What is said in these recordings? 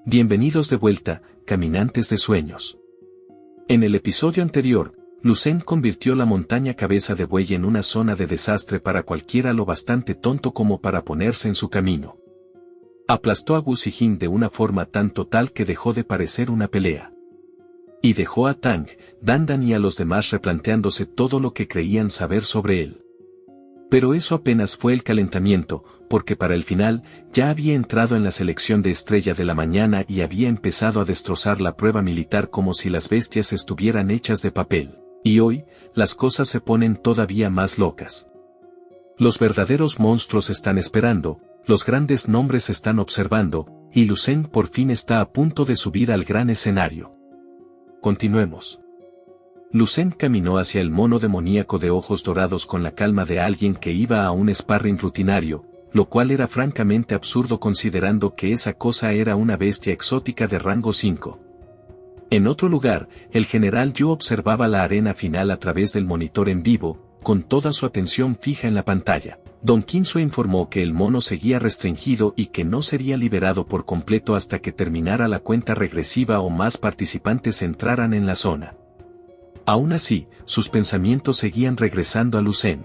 Bienvenidos de vuelta, caminantes de sueños. En el episodio anterior, Lucen convirtió la montaña Cabeza de Buey en una zona de desastre para cualquiera lo bastante tonto como para ponerse en su camino. Aplastó a Gu Zijing de una forma tan total que dejó de parecer una pelea. Y dejó a Tang, Dandan y a los demás replanteándose todo lo que creían saber sobre él. Pero eso apenas fue el calentamiento, porque para el final, ya había entrado en la selección de Estrella de la Mañana y había empezado a destrozar la prueba militar como si las bestias estuvieran hechas de papel. Y hoy, las cosas se ponen todavía más locas. Los verdaderos monstruos están esperando, los grandes nombres están observando, y Lucen por fin está a punto de subir al gran escenario. Continuemos. Lucen caminó hacia el mono demoníaco de ojos dorados con la calma de alguien que iba a un sparring rutinario, lo cual era francamente absurdo considerando que esa cosa era una bestia exótica de rango 5. En otro lugar, el general Yu observaba la arena final a través del monitor en vivo, con toda su atención fija en la pantalla. Don Quinzo informó que el mono seguía restringido y que no sería liberado por completo hasta que terminara la cuenta regresiva o más participantes entraran en la zona. Aún así, sus pensamientos seguían regresando a Lucen.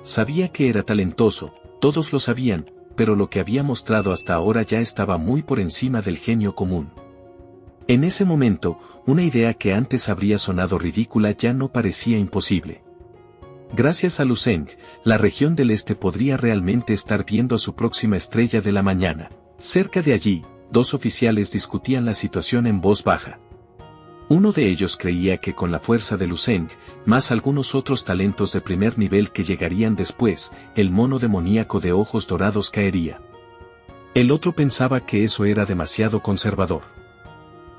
Sabía que era talentoso, todos lo sabían, pero lo que había mostrado hasta ahora ya estaba muy por encima del genio común. En ese momento, una idea que antes habría sonado ridícula ya no parecía imposible. Gracias a Lucen, la región del este podría realmente estar viendo a su próxima Estrella de la Mañana. Cerca de allí, dos oficiales discutían la situación en voz baja. Uno de ellos creía que con la fuerza de Lucen, más algunos otros talentos de primer nivel que llegarían después, el mono demoníaco de ojos dorados caería. El otro pensaba que eso era demasiado conservador.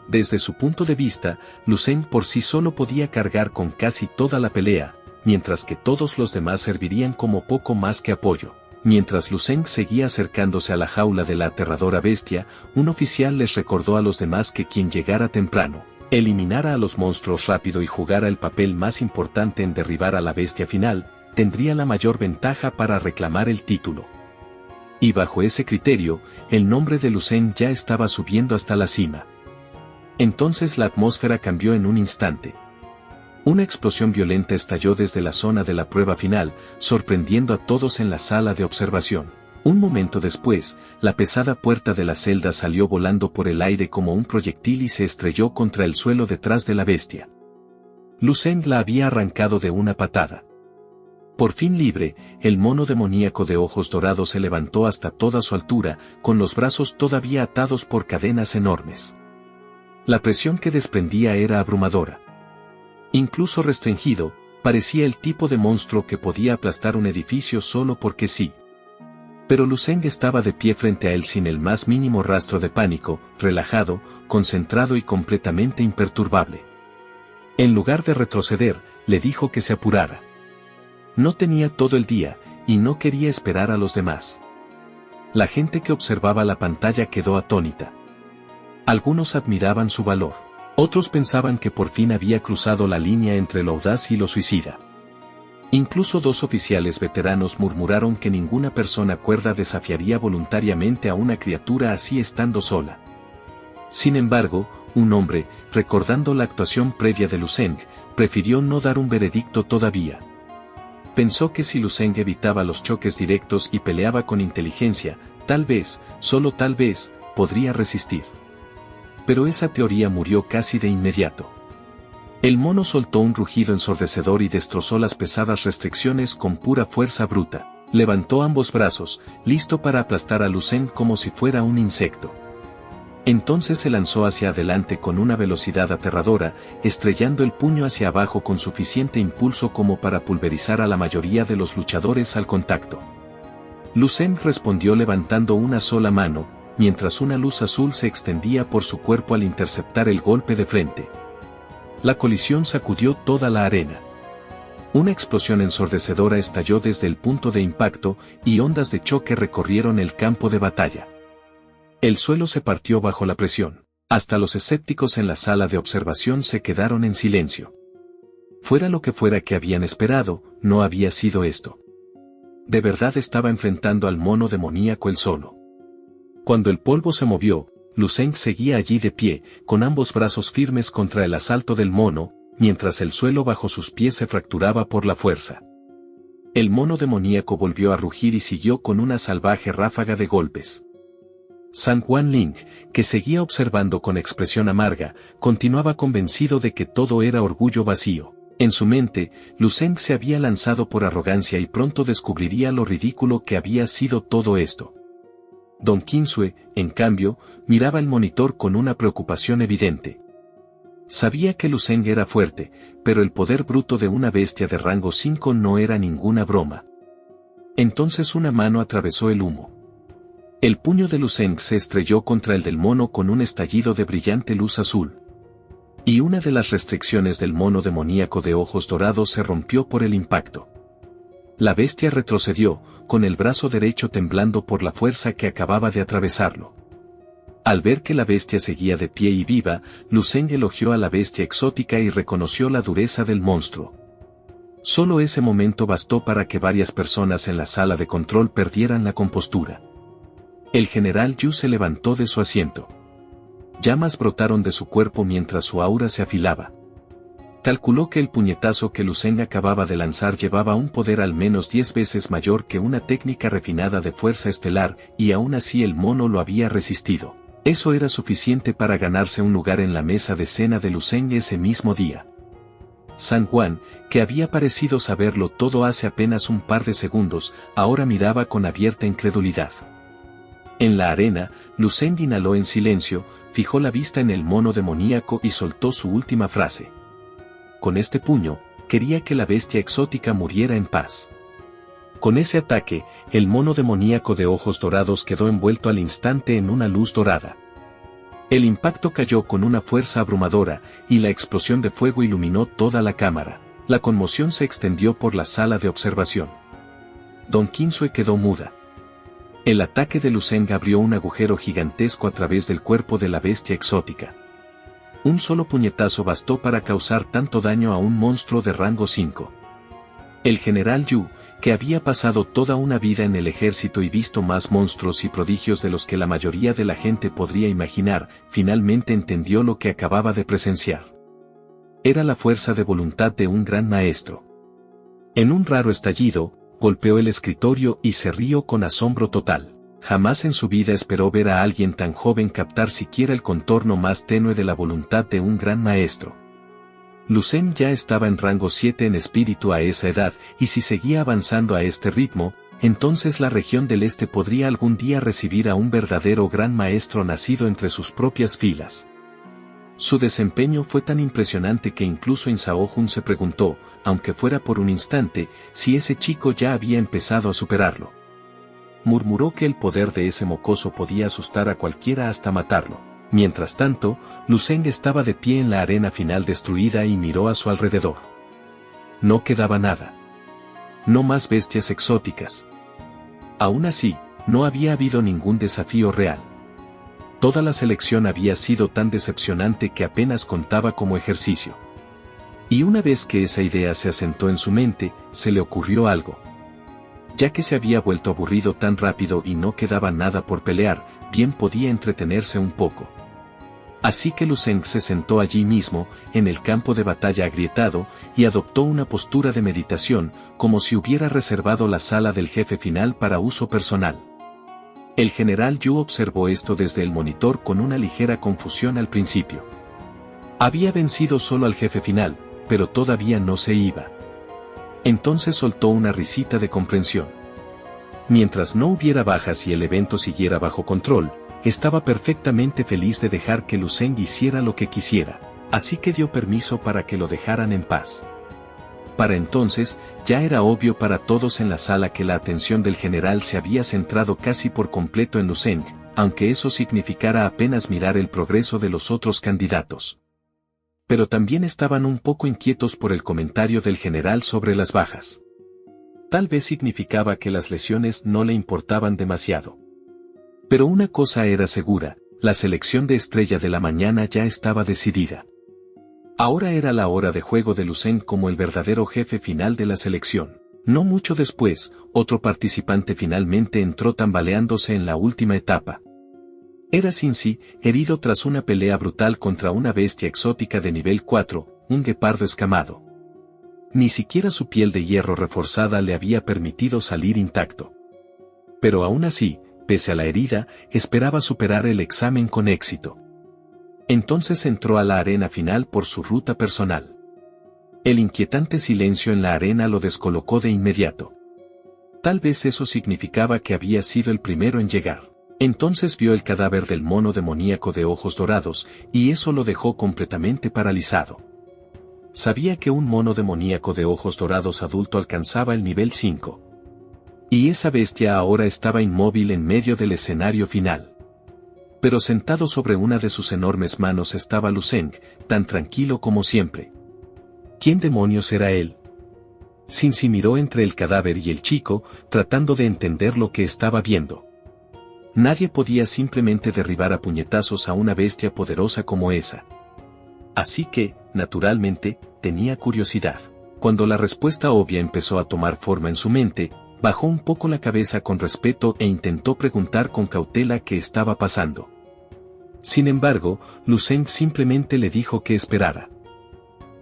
Desde su punto de vista, Lucen por sí solo podía cargar con casi toda la pelea, mientras que todos los demás servirían como poco más que apoyo. Mientras Lucen seguía acercándose a la jaula de la aterradora bestia, un oficial les recordó a los demás que quien llegara temprano, eliminara a los monstruos rápido y jugara el papel más importante en derribar a la bestia final, tendría la mayor ventaja para reclamar el título. Y bajo ese criterio, el nombre de Lucen ya estaba subiendo hasta la cima. Entonces la atmósfera cambió en un instante. Una explosión violenta estalló desde la zona de la prueba final, sorprendiendo a todos en la sala de observación. Un momento después, la pesada puerta de la celda salió volando por el aire como un proyectil y se estrelló contra el suelo detrás de la bestia. Lucen la había arrancado de una patada. Por fin libre, el mono demoníaco de ojos dorados se levantó hasta toda su altura, con los brazos todavía atados por cadenas enormes. La presión que desprendía era abrumadora. Incluso restringido, parecía el tipo de monstruo que podía aplastar un edificio solo porque sí. Pero Lucen estaba de pie frente a él sin el más mínimo rastro de pánico, relajado, concentrado y completamente imperturbable. En lugar de retroceder, le dijo que se apurara. No tenía todo el día, y no quería esperar a los demás. La gente que observaba la pantalla quedó atónita. Algunos admiraban su valor. Otros pensaban que por fin había cruzado la línea entre lo audaz y lo suicida. Incluso dos oficiales veteranos murmuraron que ninguna persona cuerda desafiaría voluntariamente a una criatura así estando sola. Sin embargo, un hombre, recordando la actuación previa de Lucen, prefirió no dar un veredicto todavía. Pensó que si Lucen evitaba los choques directos y peleaba con inteligencia, tal vez, solo tal vez, podría resistir. Pero esa teoría murió casi de inmediato. El mono soltó un rugido ensordecedor y destrozó las pesadas restricciones con pura fuerza bruta. Levantó ambos brazos, listo para aplastar a Lucen como si fuera un insecto. Entonces se lanzó hacia adelante con una velocidad aterradora, estrellando el puño hacia abajo con suficiente impulso como para pulverizar a la mayoría de los luchadores al contacto. Lucen respondió levantando una sola mano, mientras una luz azul se extendía por su cuerpo al interceptar el golpe de frente. La colisión sacudió toda la arena. Una explosión ensordecedora estalló desde el punto de impacto, y ondas de choque recorrieron el campo de batalla. El suelo se partió bajo la presión. Hasta los escépticos en la sala de observación se quedaron en silencio. Fuera lo que fuera que habían esperado, no había sido esto. De verdad estaba enfrentando al mono demoníaco él solo. Cuando el polvo se movió, Lu Zeng seguía allí de pie, con ambos brazos firmes contra el asalto del mono, mientras el suelo bajo sus pies se fracturaba por la fuerza. El mono demoníaco volvió a rugir y siguió con una salvaje ráfaga de golpes. San Juan Ling, que seguía observando con expresión amarga, continuaba convencido de que todo era orgullo vacío. En su mente, Lu Zeng se había lanzado por arrogancia y pronto descubriría lo ridículo que había sido todo esto. Don Qinsue, en cambio, miraba el monitor con una preocupación evidente. Sabía que Lu Zeng era fuerte, pero el poder bruto de una bestia de rango 5 no era ninguna broma. Entonces una mano atravesó el humo. El puño de Lu Zeng se estrelló contra el del mono con un estallido de brillante luz azul. Y una de las restricciones del mono demoníaco de ojos dorados se rompió por el impacto. La bestia retrocedió, con el brazo derecho temblando por la fuerza que acababa de atravesarlo. Al ver que la bestia seguía de pie y viva, Lu Zeng elogió a la bestia exótica y reconoció la dureza del monstruo. Solo ese momento bastó para que varias personas en la sala de control perdieran la compostura. El general Yu se levantó de su asiento. Llamas brotaron de su cuerpo mientras su aura se afilaba. Calculó que el puñetazo que Lu Zeng acababa de lanzar llevaba un poder al menos 10 veces mayor que una técnica refinada de fuerza estelar, y aún así el mono lo había resistido. Eso era suficiente para ganarse un lugar en la mesa de cena de Lu Zeng ese mismo día. San Juan, que había parecido saberlo todo hace apenas un par de segundos, ahora miraba con abierta incredulidad. En la arena, Lu Zeng inhaló en silencio, fijó la vista en el mono demoníaco y soltó su última frase. Con este puño, quería que la bestia exótica muriera en paz. Con ese ataque, el mono demoníaco de ojos dorados quedó envuelto al instante en una luz dorada. El impacto cayó con una fuerza abrumadora, y la explosión de fuego iluminó toda la cámara. La conmoción se extendió por la sala de observación. Don Qinsue quedó muda. El ataque de Lu Zeng abrió un agujero gigantesco a través del cuerpo de la bestia exótica. Un solo puñetazo bastó para causar tanto daño a un monstruo de rango 5. El general Yu, que había pasado toda una vida en el ejército y visto más monstruos y prodigios de los que la mayoría de la gente podría imaginar, finalmente entendió lo que acababa de presenciar. Era la fuerza de voluntad de un gran maestro. En un raro estallido, golpeó el escritorio y se rió con asombro total. Jamás en su vida esperó ver a alguien tan joven captar siquiera el contorno más tenue de la voluntad de un gran maestro. Lu Zeng ya estaba en rango 7 en espíritu a esa edad, y si seguía avanzando a este ritmo, entonces la región del este podría algún día recibir a un verdadero gran maestro nacido entre sus propias filas. Su desempeño fue tan impresionante que incluso Insao Jun se preguntó, aunque fuera por un instante, si ese chico ya había empezado a superarlo. Murmuró que el poder de ese mocoso podía asustar a cualquiera hasta matarlo. Mientras tanto, Lu Zeng estaba de pie en la arena final destruida y miró a su alrededor. No quedaba nada. No más bestias exóticas. Aún así, no había habido ningún desafío real. Toda la selección había sido tan decepcionante que apenas contaba como ejercicio. Y una vez que esa idea se asentó en su mente, se le ocurrió algo. Ya que se había vuelto aburrido tan rápido y no quedaba nada por pelear, bien podía entretenerse un poco. Así que Lu Zeng se sentó allí mismo, en el campo de batalla agrietado, y adoptó una postura de meditación, como si hubiera reservado la sala del jefe final para uso personal. El general Yu observó esto desde el monitor con una ligera confusión al principio. Había vencido solo al jefe final, pero todavía no se iba. Entonces soltó una risita de comprensión. Mientras no hubiera bajas y el evento siguiera bajo control, estaba perfectamente feliz de dejar que Lu Zeng hiciera lo que quisiera, así que dio permiso para que lo dejaran en paz. Para entonces, ya era obvio para todos en la sala que la atención del general se había centrado casi por completo en Lu Zeng, aunque eso significara apenas mirar el progreso de los otros candidatos. Pero también estaban un poco inquietos por el comentario del general sobre las bajas. Tal vez significaba que las lesiones no le importaban demasiado. Pero una cosa era segura, la selección de estrella de la mañana ya estaba decidida. Ahora era la hora de juego de Lu Zeng como el verdadero jefe final de la selección. No mucho después, otro participante finalmente entró tambaleándose en la última etapa. Era Cincy, herido tras una pelea brutal contra una bestia exótica de nivel 4, un guepardo escamado. Ni siquiera su piel de hierro reforzada le había permitido salir intacto. Pero aún así, pese a la herida, esperaba superar el examen con éxito. Entonces entró a la arena final por su ruta personal. El inquietante silencio en la arena lo descolocó de inmediato. Tal vez eso significaba que había sido el primero en llegar. Entonces vio el cadáver del mono demoníaco de ojos dorados, y eso lo dejó completamente paralizado. Sabía que un mono demoníaco de ojos dorados adulto alcanzaba el nivel 5. Y esa bestia ahora estaba inmóvil en medio del escenario final. Pero sentado sobre una de sus enormes manos estaba Lu Zeng, tan tranquilo como siempre. ¿Quién demonios era él? Cincy miró entre el cadáver y el chico, tratando de entender lo que estaba viendo. Nadie podía simplemente derribar a puñetazos a una bestia poderosa como esa. Así que, naturalmente, tenía curiosidad. Cuando la respuesta obvia empezó a tomar forma en su mente, bajó un poco la cabeza con respeto e intentó preguntar con cautela qué estaba pasando. Sin embargo, Lu Zeng simplemente le dijo que esperara.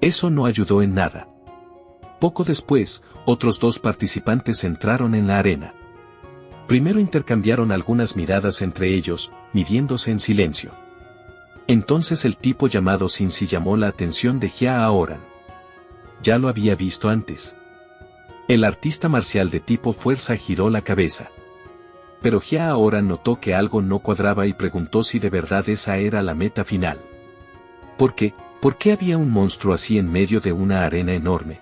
Eso no ayudó en nada. Poco después, otros dos participantes entraron en la arena. Primero intercambiaron algunas miradas entre ellos, midiéndose en silencio. Entonces el tipo llamado Cincy llamó la atención de Hia Aoran. Ya lo había visto antes. El artista marcial de tipo fuerza giró la cabeza. Pero Hia Aoran notó que algo no cuadraba y preguntó si de verdad esa era la meta final. ¿Por qué? ¿Por qué había un monstruo así en medio de una arena enorme?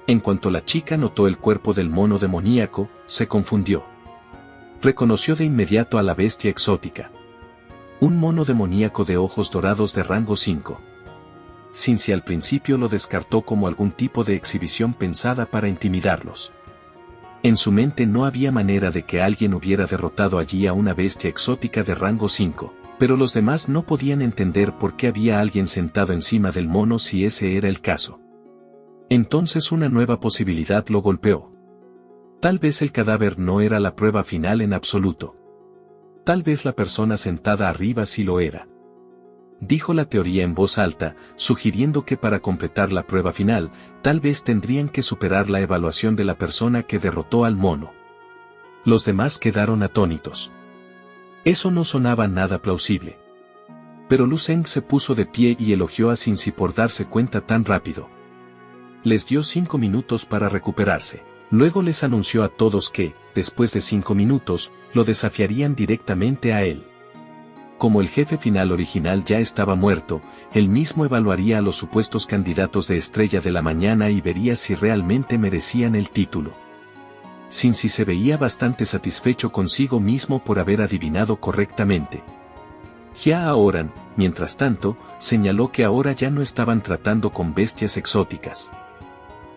En cuanto la chica notó el cuerpo del mono demoníaco, se confundió. Reconoció de inmediato a la bestia exótica. Un mono demoníaco de ojos dorados de rango 5. Cincy al principio lo descartó como algún tipo de exhibición pensada para intimidarlos. En su mente no había manera de que alguien hubiera derrotado allí a una bestia exótica de rango 5, pero los demás no podían entender por qué había alguien sentado encima del mono si ese era el caso. Entonces una nueva posibilidad lo golpeó. Tal vez el cadáver no era la prueba final en absoluto. Tal vez la persona sentada arriba sí lo era. Dijo la teoría en voz alta, sugiriendo que para completar la prueba final, tal vez tendrían que superar la evaluación de la persona que derrotó al mono. Los demás quedaron atónitos. Eso no sonaba nada plausible. Pero Lu Zeng se puso de pie y elogió a Cincy por darse cuenta tan rápido. Les dio 5 minutos para recuperarse. Luego les anunció a todos que, después de 5 minutos, lo desafiarían directamente a él. Como el jefe final original ya estaba muerto, él mismo evaluaría a los supuestos candidatos de Estrella de la Mañana y vería si realmente merecían el título. Cincy se veía bastante satisfecho consigo mismo por haber adivinado correctamente. Hia Aoran, mientras tanto, señaló que ahora ya no estaban tratando con bestias exóticas.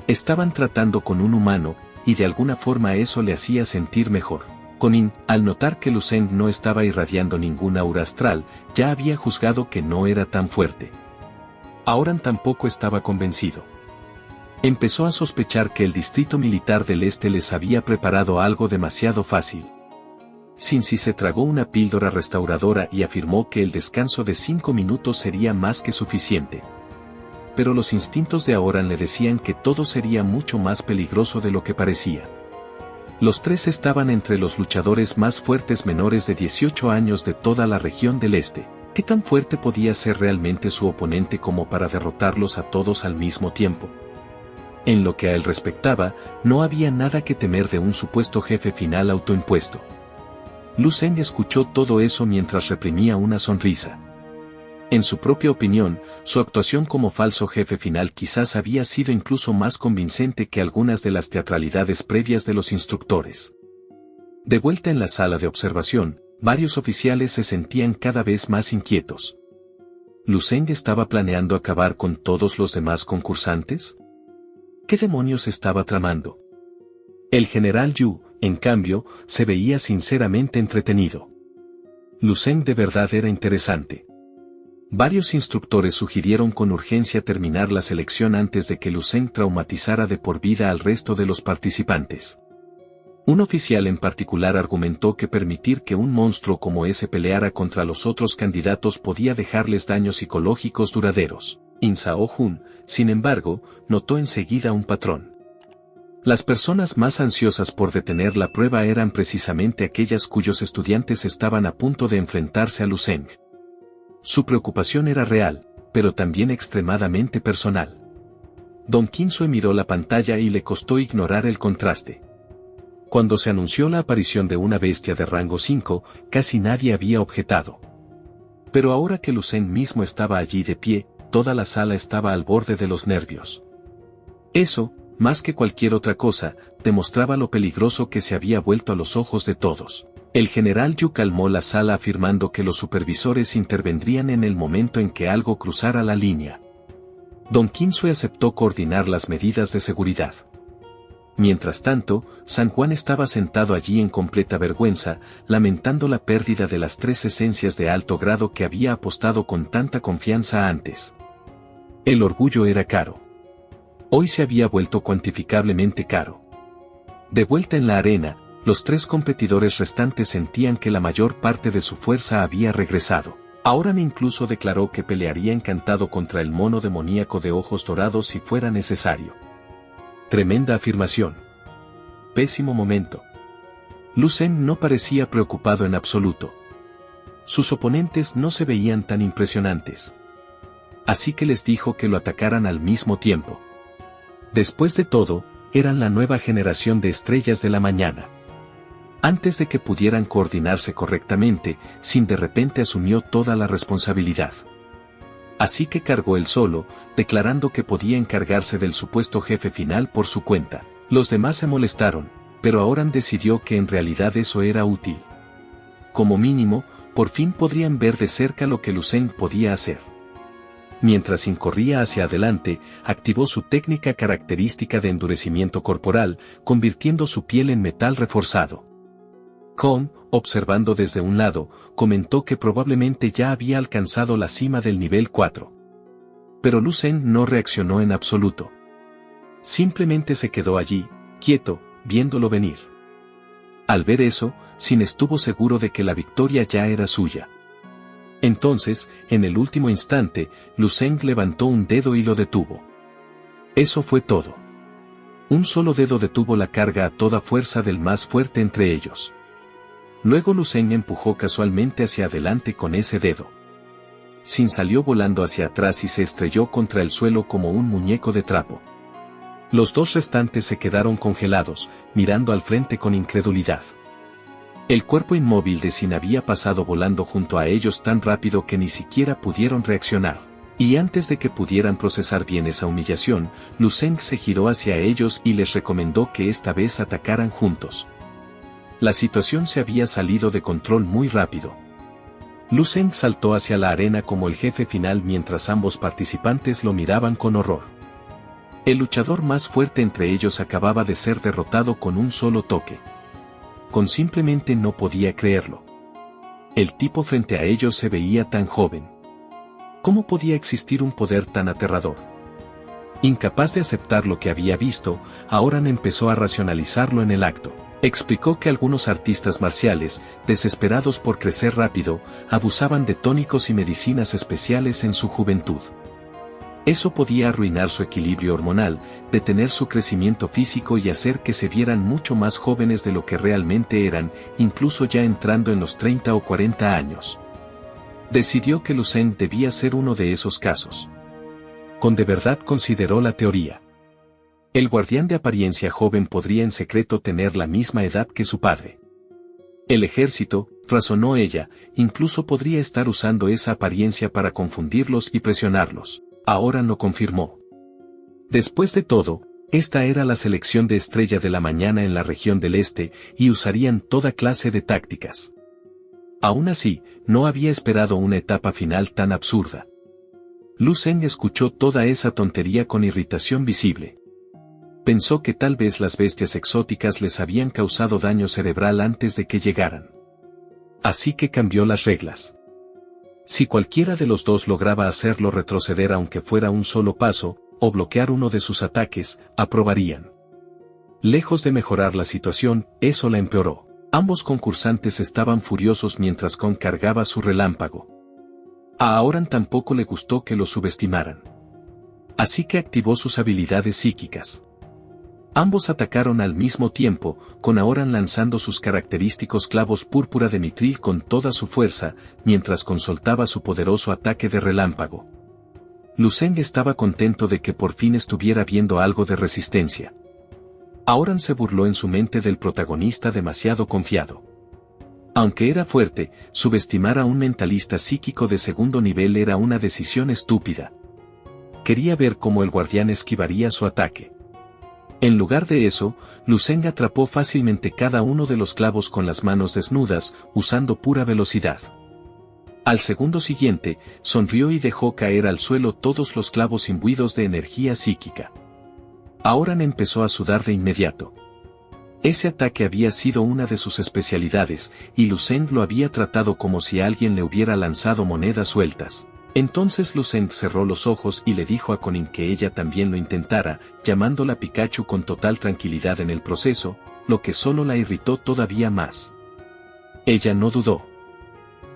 Estaban tratando con un humano, y de alguna forma eso le hacía sentir mejor. Conin, al notar que Lu Zeng no estaba irradiando ninguna aura astral, ya había juzgado que no era tan fuerte. Aoran tampoco estaba convencido. Empezó a sospechar que el distrito militar del este les había preparado algo demasiado fácil. Cincy se tragó una píldora restauradora y afirmó que el descanso de 5 minutos sería más que suficiente. Pero los instintos de Aoran le decían que todo sería mucho más peligroso de lo que parecía. Los tres estaban entre los luchadores más fuertes menores de 18 años de toda la región del este. ¿Qué tan fuerte podía ser realmente su oponente como para derrotarlos a todos al mismo tiempo? En lo que a él respectaba, no había nada que temer de un supuesto jefe final autoimpuesto. Lu Zeng escuchó todo eso mientras reprimía una sonrisa. En su propia opinión, su actuación como falso jefe final quizás había sido incluso más convincente que algunas de las teatralidades previas de los instructores. De vuelta en la sala de observación, varios oficiales se sentían cada vez más inquietos. ¿Lu Zeng estaba planeando acabar con todos los demás concursantes? ¿Qué demonios estaba tramando? El general Yu, en cambio, se veía sinceramente entretenido. Lu Zeng de verdad era interesante. Varios instructores sugirieron con urgencia terminar la selección antes de que Lu Zeng traumatizara de por vida al resto de los participantes. Un oficial en particular argumentó que permitir que un monstruo como ese peleara contra los otros candidatos podía dejarles daños psicológicos duraderos. In Sao-hun, sin embargo, notó enseguida un patrón. Las personas más ansiosas por detener la prueba eran precisamente aquellas cuyos estudiantes estaban a punto de enfrentarse a Lu Zeng. Su preocupación era real, pero también extremadamente personal. Don Qinsue miró la pantalla y le costó ignorar el contraste. Cuando se anunció la aparición de una bestia de rango 5, casi nadie había objetado. Pero ahora que Lu Zeng mismo estaba allí de pie, toda la sala estaba al borde de los nervios. Eso, más que cualquier otra cosa, demostraba lo peligroso que se había vuelto a los ojos de todos. El general Yu calmó la sala afirmando que los supervisores intervendrían en el momento en que algo cruzara la línea. Don Qinsue aceptó coordinar las medidas de seguridad. Mientras tanto, San Juan estaba sentado allí en completa vergüenza, lamentando la pérdida de las 3 esencias de alto grado que había apostado con tanta confianza antes. El orgullo era caro. Hoy se había vuelto cuantificablemente caro. De vuelta en la arena, los 3 competidores restantes sentían que la mayor parte de su fuerza había regresado. Auran incluso declaró que pelearía encantado contra el mono demoníaco de ojos dorados si fuera necesario. Tremenda afirmación. Pésimo momento. Lu Zeng no parecía preocupado en absoluto. Sus oponentes no se veían tan impresionantes. Así que les dijo que lo atacaran al mismo tiempo. Después de todo, eran la nueva generación de estrellas de la mañana. Antes de que pudieran coordinarse correctamente, Sin de repente asumió toda la responsabilidad. Así que cargó él solo, declarando que podía encargarse del supuesto jefe final por su cuenta. Los demás se molestaron, pero Auran decidió que en realidad eso era útil. Como mínimo, por fin podrían ver de cerca lo que Lu Zeng podía hacer. Mientras Sin corría hacia adelante, activó su técnica característica de endurecimiento corporal, convirtiendo su piel en metal reforzado. Kon, observando desde un lado, comentó que probablemente ya había alcanzado la cima del nivel 4. Pero Lu Zeng no reaccionó en absoluto. Simplemente se quedó allí, quieto, viéndolo venir. Al ver eso, Sin estuvo seguro de que la victoria ya era suya. Entonces, en el último instante, Lu Zeng levantó un dedo y lo detuvo. Eso fue todo. Un solo dedo detuvo la carga a toda fuerza del más fuerte entre ellos. Luego Lu Zeng empujó casualmente hacia adelante con ese dedo. Sin salió volando hacia atrás y se estrelló contra el suelo como un muñeco de trapo. Los 2 restantes se quedaron congelados, mirando al frente con incredulidad. El cuerpo inmóvil de Sin había pasado volando junto a ellos tan rápido que ni siquiera pudieron reaccionar. Y antes de que pudieran procesar bien esa humillación, Lu Zeng se giró hacia ellos y les recomendó que esta vez atacaran juntos. La situación se había salido de control muy rápido. Lu Zeng saltó hacia la arena como el jefe final mientras ambos participantes lo miraban con horror. El luchador más fuerte entre ellos acababa de ser derrotado con un solo toque. Kon simplemente no podía creerlo. El tipo frente a ellos se veía tan joven. ¿Cómo podía existir un poder tan aterrador? Incapaz de aceptar lo que había visto, Auran empezó a racionalizarlo en el acto. Explicó que algunos artistas marciales, desesperados por crecer rápido, abusaban de tónicos y medicinas especiales en su juventud. Eso podía arruinar su equilibrio hormonal, detener su crecimiento físico y hacer que se vieran mucho más jóvenes de lo que realmente eran, incluso ya entrando en los 30 o 40 años. Decidió que Lu Zeng debía ser uno de esos casos. Kon de verdad consideró la teoría. El guardián de apariencia joven podría en secreto tener la misma edad que su padre. El ejército, razonó ella, incluso podría estar usando esa apariencia para confundirlos y presionarlos. Auran lo confirmó. Después de todo, esta era la selección de estrella de la mañana en la región del este, y usarían toda clase de tácticas. Aún así, no había esperado una etapa final tan absurda. Lu Zeng escuchó toda esa tontería con irritación visible. Pensó que tal vez las bestias exóticas les habían causado daño cerebral antes de que llegaran. Así que cambió las reglas. Si cualquiera de los dos lograba hacerlo retroceder aunque fuera un solo paso, o bloquear uno de sus ataques, aprobarían. Lejos de mejorar la situación, eso la empeoró. Ambos concursantes estaban furiosos mientras Kon cargaba su relámpago. A Aoran tampoco le gustó que lo subestimaran. Así que activó sus habilidades psíquicas. Ambos atacaron al mismo tiempo, con Aoran lanzando sus característicos clavos púrpura de mitril con toda su fuerza, mientras Kon soltaba su poderoso ataque de relámpago. Lu Zeng estaba contento de que por fin estuviera viendo algo de resistencia. Aoran se burló en su mente del protagonista demasiado confiado. Aunque era fuerte, subestimar a un mentalista psíquico de segundo nivel era una decisión estúpida. Quería ver cómo el guardián esquivaría su ataque. En lugar de eso, Lu Zeng atrapó fácilmente cada uno de los clavos con las manos desnudas, usando pura velocidad. Al segundo siguiente, sonrió y dejó caer al suelo todos los clavos imbuidos de energía psíquica. Aoran empezó a sudar de inmediato. Ese ataque había sido una de sus especialidades, y Lu Zeng lo había tratado como si alguien le hubiera lanzado monedas sueltas. Entonces Lu Zeng cerró los ojos y le dijo a Konin que ella también lo intentara, llamándola Pikachu con total tranquilidad en el proceso, lo que solo la irritó todavía más. Ella no dudó.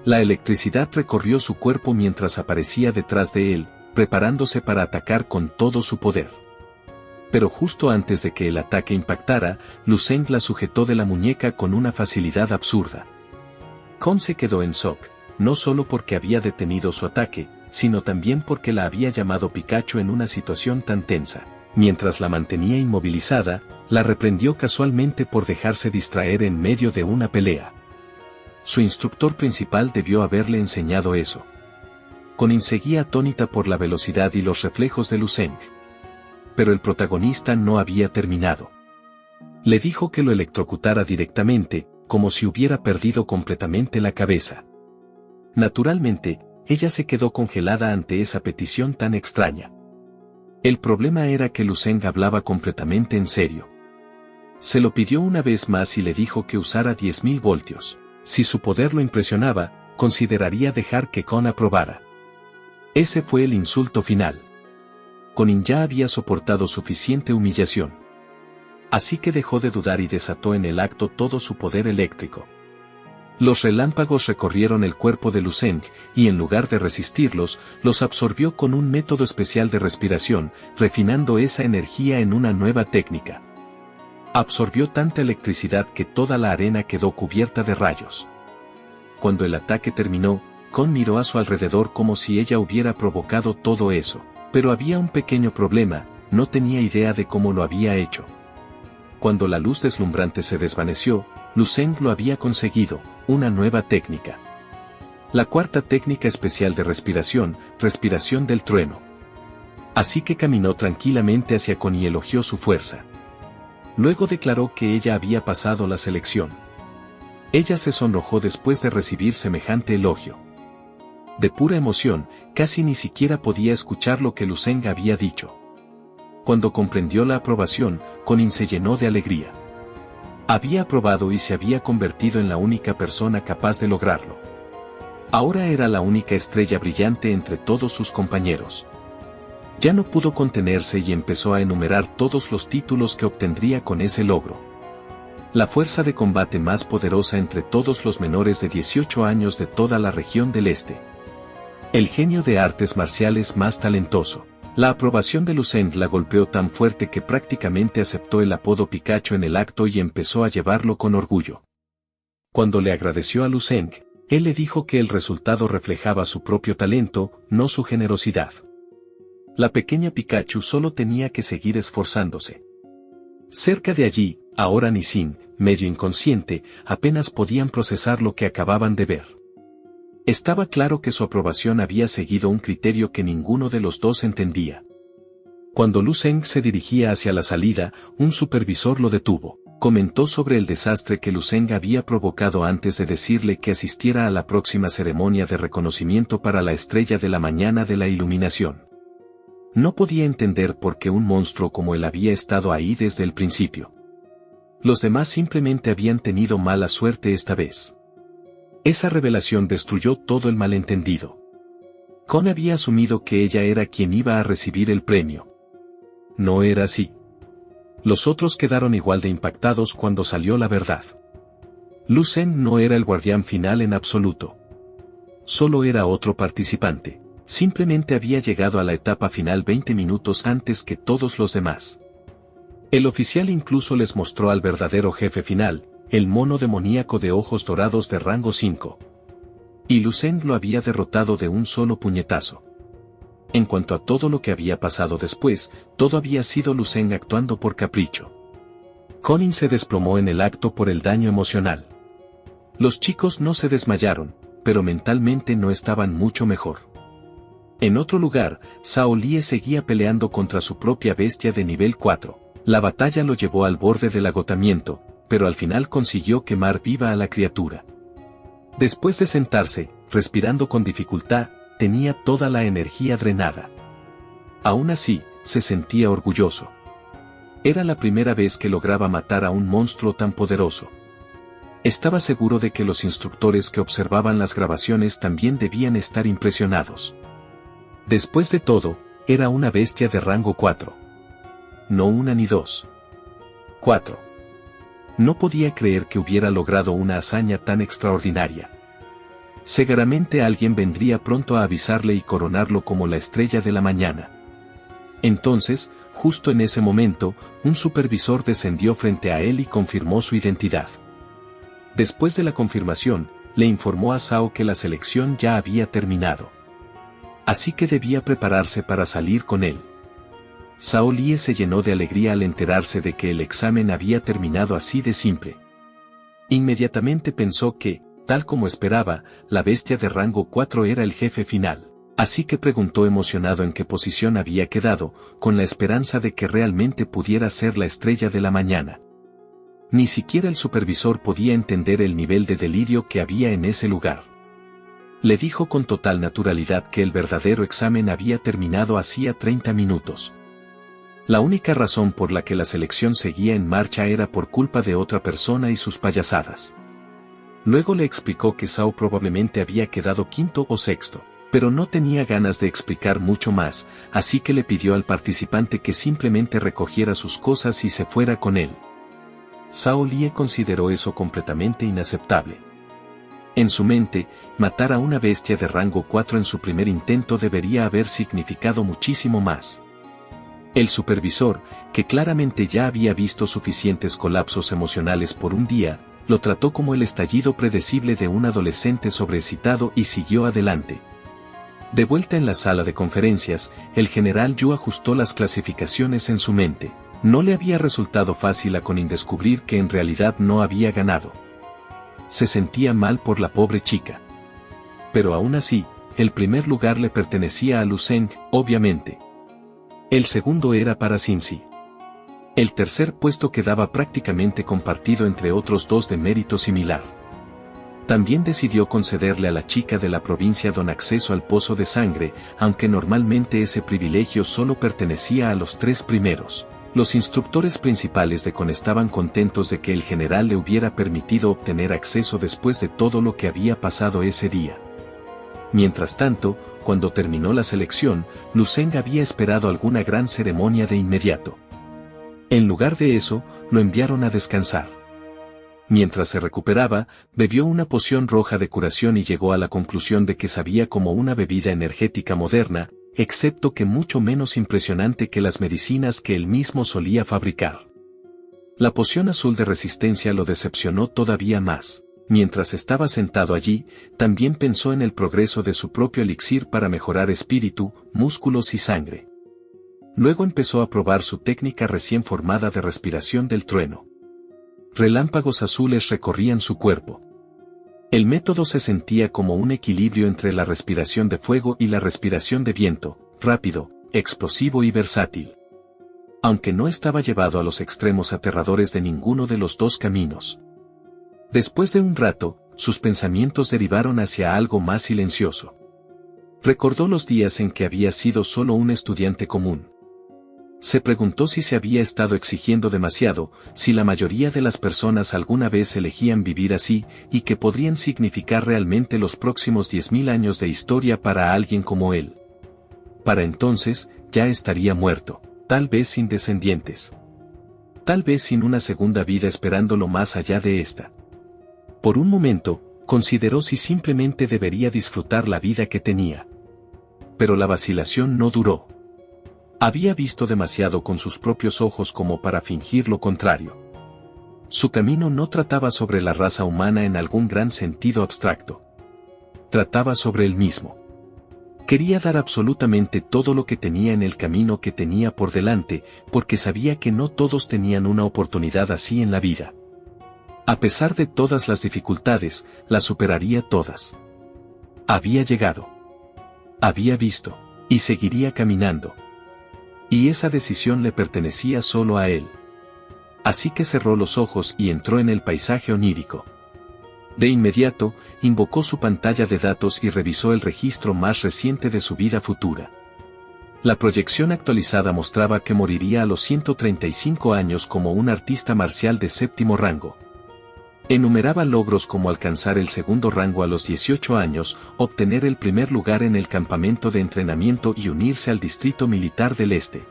La electricidad recorrió su cuerpo mientras aparecía detrás de él, preparándose para atacar con todo su poder. Pero justo antes de que el ataque impactara, Lu Zeng la sujetó de la muñeca con una facilidad absurda. Kon se quedó en shock, no solo porque había detenido su ataque, sino también porque la había llamado Pikachu en una situación tan tensa. Mientras la mantenía inmovilizada, la reprendió casualmente por dejarse distraer en medio de una pelea. Su instructor principal debió haberle enseñado eso. Konin seguía atónita por la velocidad y los reflejos de Lu Zeng. Pero el protagonista no había terminado. Le dijo que lo electrocutara directamente, como si hubiera perdido completamente la cabeza. Naturalmente, ella se quedó congelada ante esa petición tan extraña. El problema era que Lu Zeng hablaba completamente en serio. Se lo pidió una vez más y le dijo que usara 10.000 voltios. Si su poder lo impresionaba, consideraría dejar que Kon aprobara. Ese fue el insulto final. Konin ya había soportado suficiente humillación. Así que dejó de dudar y desató en el acto todo su poder eléctrico. Los relámpagos recorrieron el cuerpo de Lu Zeng, y en lugar de resistirlos, los absorbió con un método especial de respiración, refinando esa energía en una nueva técnica. Absorbió tanta electricidad que toda la arena quedó cubierta de rayos. Cuando el ataque terminó, Kon miró a su alrededor como si ella hubiera provocado todo eso. Pero había un pequeño problema, no tenía idea de cómo lo había hecho. Cuando la luz deslumbrante se desvaneció, Lu Zeng lo había conseguido, una nueva técnica. La cuarta técnica especial de respiración, respiración del trueno. Así que caminó tranquilamente hacia Kon y elogió su fuerza. Luego declaró que ella había pasado la selección. Ella se sonrojó después de recibir semejante elogio. De pura emoción, casi ni siquiera podía escuchar lo que Lu Zeng había dicho. Cuando comprendió la aprobación, Konin se llenó de alegría. Había aprobado y se había convertido en la única persona capaz de lograrlo. Ahora era la única estrella brillante entre todos sus compañeros. Ya no pudo contenerse y empezó a enumerar todos los títulos que obtendría con ese logro. La fuerza de combate más poderosa entre todos los menores de 18 años de toda la región del este. El genio de artes marciales más talentoso. La aprobación de Lu Zeng la golpeó tan fuerte que prácticamente aceptó el apodo Pikachu en el acto y empezó a llevarlo con orgullo. Cuando le agradeció a Lu Zeng, él le dijo que el resultado reflejaba su propio talento, no su generosidad. La pequeña Pikachu solo tenía que seguir esforzándose. Cerca de allí, Aoran y Sin, medio inconsciente, apenas podían procesar lo que acababan de ver. Estaba claro que su aprobación había seguido un criterio que ninguno de los dos entendía. Cuando Lu Zeng se dirigía hacia la salida, un supervisor lo detuvo. Comentó sobre el desastre que Lu Zeng había provocado antes de decirle que asistiera a la próxima ceremonia de reconocimiento para la estrella de la mañana de la iluminación. No podía entender por qué un monstruo como él había estado ahí desde el principio. Los demás simplemente habían tenido mala suerte esta vez. Esa revelación destruyó todo el malentendido. Kon había asumido que ella era quien iba a recibir el premio. No era así. Los otros quedaron igual de impactados cuando salió la verdad. Lu Zhen no era el guardián final en absoluto. Solo era otro participante. Simplemente había llegado a la etapa final 20 minutos antes que todos los demás. El oficial incluso les mostró al verdadero jefe final, el mono demoníaco de ojos dorados de rango 5. Y Lu Zhen lo había derrotado de un solo puñetazo. En cuanto a todo lo que había pasado después, todo había sido Lu Zhen actuando por capricho. Colin se desplomó en el acto por el daño emocional. Los chicos no se desmayaron, pero mentalmente no estaban mucho mejor. En otro lugar, Zhao Liye seguía peleando contra su propia bestia de nivel 4. La batalla lo llevó al borde del agotamiento, pero al final consiguió quemar viva a la criatura. Después de sentarse, respirando con dificultad, tenía toda la energía drenada. Aún así, se sentía orgulloso. Era la primera vez que lograba matar a un monstruo tan poderoso. Estaba seguro de que los instructores que observaban las grabaciones también debían estar impresionados. Después de todo, era una bestia de rango 4. No una ni dos. 4. No podía creer que hubiera logrado una hazaña tan extraordinaria. Seguramente alguien vendría pronto a avisarle y coronarlo como la estrella de la mañana. Entonces, justo en ese momento, un supervisor descendió frente a él y confirmó su identidad. Después de la confirmación, le informó a Zhao que la selección ya había terminado. Así que debía prepararse para salir con él. Zhao Liye se llenó de alegría al enterarse de que el examen había terminado así de simple. Inmediatamente pensó que, tal como esperaba, la bestia de rango 4 era el jefe final. Así que preguntó emocionado en qué posición había quedado, con la esperanza de que realmente pudiera ser la estrella de la mañana. Ni siquiera el supervisor podía entender el nivel de delirio que había en ese lugar. Le dijo con total naturalidad que el verdadero examen había terminado hacía 30 minutos. La única razón por la que la selección seguía en marcha era por culpa de otra persona y sus payasadas. Luego le explicó que Zhao probablemente había quedado quinto o sexto, pero no tenía ganas de explicar mucho más, así que le pidió al participante que simplemente recogiera sus cosas y se fuera con él. Zhao Liye consideró eso completamente inaceptable. En su mente, matar a una bestia de rango 4 en su primer intento debería haber significado muchísimo más. El supervisor, que claramente ya había visto suficientes colapsos emocionales por un día, lo trató como el estallido predecible de un adolescente sobreexcitado y siguió adelante. De vuelta en la sala de conferencias, el general Yu ajustó las clasificaciones en su mente. No le había resultado fácil a Conin descubrir que en realidad no había ganado. Se sentía mal por la pobre chica. Pero aún así, el primer lugar le pertenecía a Lu Zhen, obviamente. El segundo era para Cincy. El tercer puesto quedaba prácticamente compartido entre otros dos de mérito similar. También decidió concederle a la chica de la provincia don acceso al pozo de sangre, aunque normalmente ese privilegio solo pertenecía a los 3 primeros. Los instructores principales de Con estaban contentos de que el general le hubiera permitido obtener acceso después de todo lo que había pasado ese día. Mientras tanto, cuando terminó la selección, Lu Zhen había esperado alguna gran ceremonia de inmediato. En lugar de eso, lo enviaron a descansar. Mientras se recuperaba, bebió una poción roja de curación y llegó a la conclusión de que sabía como una bebida energética moderna, excepto que mucho menos impresionante que las medicinas que él mismo solía fabricar. La poción azul de resistencia lo decepcionó todavía más. Mientras estaba sentado allí, también pensó en el progreso de su propio elixir para mejorar espíritu, músculos y sangre. Luego empezó a probar su técnica recién formada de respiración del trueno. Relámpagos azules recorrían su cuerpo. El método se sentía como un equilibrio entre la respiración de fuego y la respiración de viento, rápido, explosivo y versátil. Aunque no estaba llevado a los extremos aterradores de ninguno de los dos caminos. Después de un rato, sus pensamientos derivaron hacia algo más silencioso. Recordó los días en que había sido solo un estudiante común. Se preguntó si se había estado exigiendo demasiado, si la mayoría de las personas alguna vez elegían vivir así, y que podrían significar realmente los próximos 10.000 años de historia para alguien como él. Para entonces, ya estaría muerto, tal vez sin descendientes. tal vez sin una segunda vida esperándolo más allá de esta. Por un momento, consideró si simplemente debería disfrutar la vida que tenía. Pero la vacilación no duró. Había visto demasiado con sus propios ojos como para fingir lo contrario. Su camino no trataba sobre la raza humana en algún gran sentido abstracto. Trataba sobre él mismo. Quería dar absolutamente todo lo que tenía en el camino que tenía por delante, porque sabía que no todos tenían una oportunidad así en la vida. A pesar de todas las dificultades, las superaría todas. Había llegado. Había visto, y seguiría caminando. Y esa decisión le pertenecía solo a él. Así que cerró los ojos y entró en el paisaje onírico. De inmediato, invocó su pantalla de datos y revisó el registro más reciente de su vida futura. La proyección actualizada mostraba que moriría a los 135 años como un artista marcial de séptimo rango. Enumeraba logros como alcanzar el segundo rango a los 18 años, obtener el primer lugar en el campamento de entrenamiento y unirse al Distrito Militar del Este.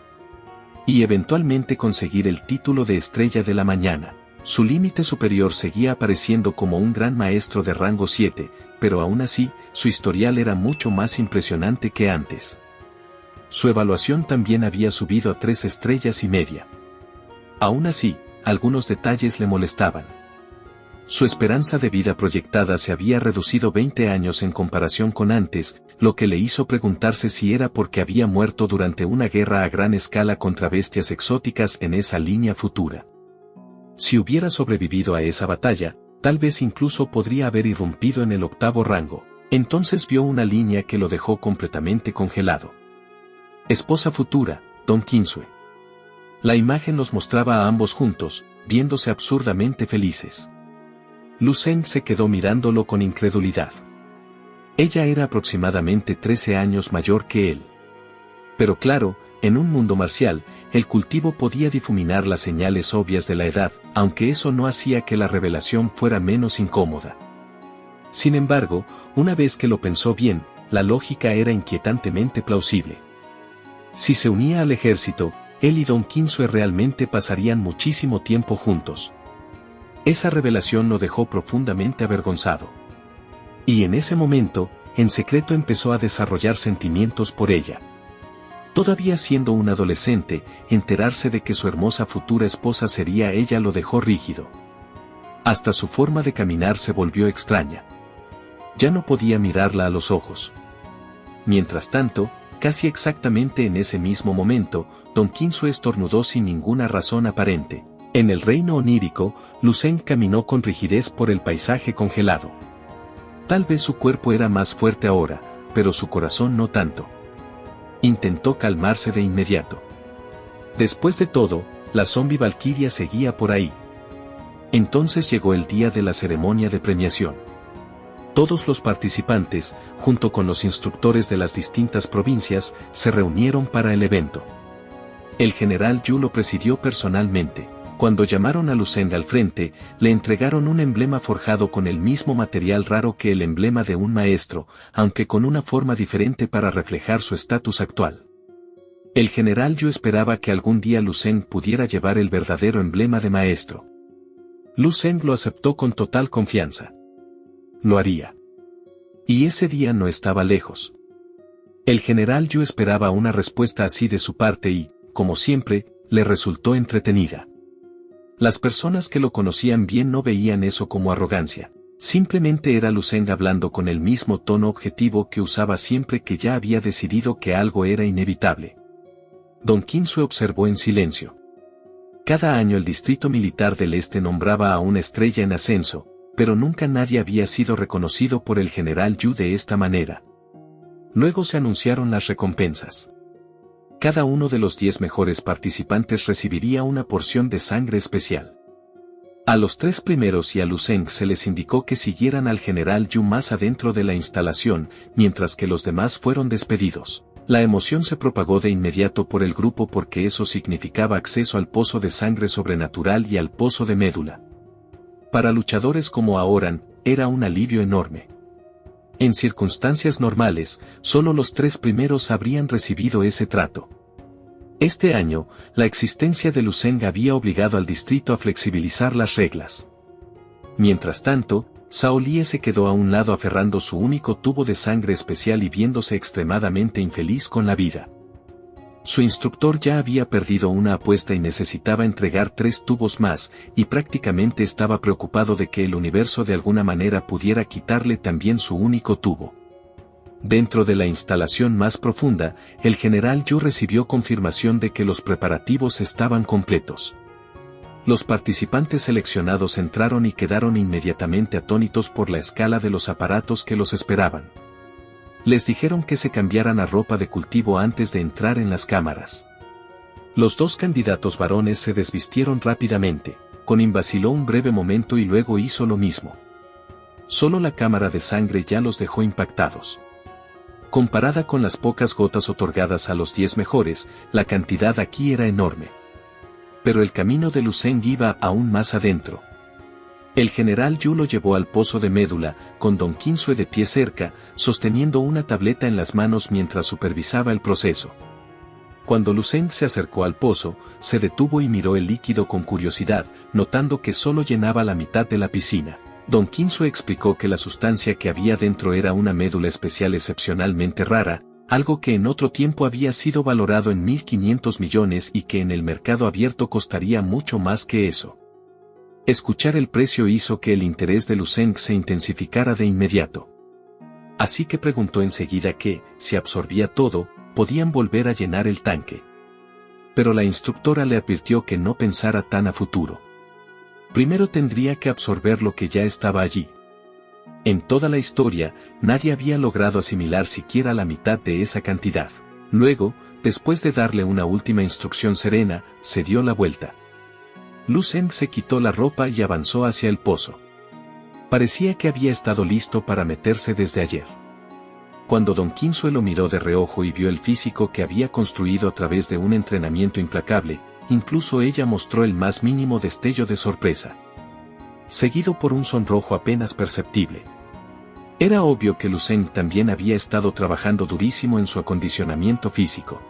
Y eventualmente conseguir el título de Estrella de la Mañana. Su límite superior seguía apareciendo como un gran maestro de rango 7, pero aún así, su historial era mucho más impresionante que antes. Su evaluación también había subido a 3 estrellas y media. Aún así, algunos detalles le molestaban. Su esperanza de vida proyectada se había reducido 20 años en comparación con antes, lo que le hizo preguntarse si era porque había muerto durante una guerra a gran escala contra bestias exóticas en esa línea futura. Si hubiera sobrevivido a esa batalla, tal vez incluso podría haber irrumpido en el 8º rango. Entonces vio una línea que lo dejó completamente congelado. Esposa futura, Don Kinsue. La imagen los mostraba a ambos juntos, viéndose absurdamente felices. Lu Zeng se quedó mirándolo con incredulidad. Ella era aproximadamente 13 años mayor que él. Pero claro, en un mundo marcial, el cultivo podía difuminar las señales obvias de la edad, aunque eso no hacía que la revelación fuera menos incómoda. Sin embargo, una vez que lo pensó bien, la lógica era inquietantemente plausible. Si se unía al ejército, él y Don Kinsue realmente pasarían muchísimo tiempo juntos. Esa revelación lo dejó profundamente avergonzado. Y en ese momento, en secreto empezó a desarrollar sentimientos por ella. Todavía siendo un adolescente, enterarse de que su hermosa futura esposa sería ella lo dejó rígido. Hasta su forma de caminar se volvió extraña. Ya no podía mirarla a los ojos. Mientras tanto, casi exactamente en ese mismo momento, Don Kinsue estornudó sin ninguna razón aparente. En el reino onírico, Lu Zeng caminó con rigidez por el paisaje congelado. Tal vez su cuerpo era más fuerte ahora, pero su corazón no tanto. Intentó calmarse de inmediato. Después de todo, la zombie Valquiria seguía por ahí. Entonces llegó el día de la ceremonia de premiación. Todos los participantes, junto con los instructores de las distintas provincias, se reunieron para el evento. El general Yu lo presidió personalmente. Cuando llamaron a Lu Zeng al frente, le entregaron un emblema forjado con el mismo material raro que el emblema de un maestro, aunque con una forma diferente para reflejar su estatus actual. El general Yu esperaba que algún día Lu Zeng pudiera llevar el verdadero emblema de maestro. Lu Zeng lo aceptó con total confianza. Lo haría. Y ese día no estaba lejos. El general Yu esperaba una respuesta así de su parte y, como siempre, le resultó entretenida. Las personas que lo conocían bien no veían eso como arrogancia. Simplemente era Lu Zeng hablando con el mismo tono objetivo que usaba siempre que ya había decidido que algo era inevitable. Don Kinsue observó en silencio. Cada año el Distrito Militar del Este nombraba a una estrella en ascenso, pero nunca nadie había sido reconocido por el general Yu de esta manera. Luego se anunciaron las recompensas. Cada uno de los 10 mejores participantes recibiría una porción de sangre especial. A los 3 primeros y a Lu Zeng se les indicó que siguieran al general Yu más adentro de la instalación, mientras que los demás fueron despedidos. La emoción se propagó de inmediato por el grupo porque eso significaba acceso al pozo de sangre sobrenatural y al pozo de médula. Para luchadores como Aoran, era un alivio enorme. En circunstancias normales, solo los 3 primeros habrían recibido ese trato. Este año, la existencia de Luceng había obligado al distrito a flexibilizar las reglas. Mientras tanto, Zhao Lie se quedó a un lado aferrando su único tubo de sangre especial y viéndose extremadamente infeliz con la vida. Su instructor ya había perdido una apuesta y necesitaba entregar 3 tubos más, y prácticamente estaba preocupado de que el universo de alguna manera pudiera quitarle también su único tubo. Dentro de la instalación más profunda, el general Yu recibió confirmación de que los preparativos estaban completos. Los participantes seleccionados entraron y quedaron inmediatamente atónitos por la escala de los aparatos que los esperaban. Les dijeron que se cambiaran a ropa de cultivo antes de entrar en las cámaras. Los 2 candidatos varones se desvistieron rápidamente. Conin vaciló un breve momento y luego hizo lo mismo. Solo la cámara de sangre ya los dejó impactados. Comparada con las pocas gotas otorgadas a los 10 mejores, la cantidad aquí era enorme. Pero el camino de Luceng iba aún más adentro. El general Yu lo llevó al pozo de médula, con Don Qinsue de pie cerca, sosteniendo una tableta en las manos mientras supervisaba el proceso. Cuando Luceng se acercó al pozo, se detuvo y miró el líquido con curiosidad, notando que solo llenaba la mitad de la piscina. Don Qinsue explicó que la sustancia que había dentro era una médula especial excepcionalmente rara, algo que en otro tiempo había sido valorado en 1.500 millones y que en el mercado abierto costaría mucho más que eso. Escuchar el precio hizo que el interés de Luceng se intensificara de inmediato. Así que preguntó enseguida que, si absorbía todo, podían volver a llenar el tanque. Pero la instructora le advirtió que no pensara tan a futuro. Primero tendría que absorber lo que ya estaba allí. En toda la historia, nadie había logrado asimilar siquiera la mitad de esa cantidad. Luego, después de darle una última instrucción serena, se dio la vuelta. Luceng se quitó la ropa y avanzó hacia el pozo. Parecía que había estado listo para meterse desde ayer. Cuando Don Qinsue lo miró de reojo y vio el físico que había construido a través de un entrenamiento implacable, incluso ella mostró el más mínimo destello de sorpresa. Seguido por un sonrojo apenas perceptible. Era obvio que Luceng también había estado trabajando durísimo en su acondicionamiento físico.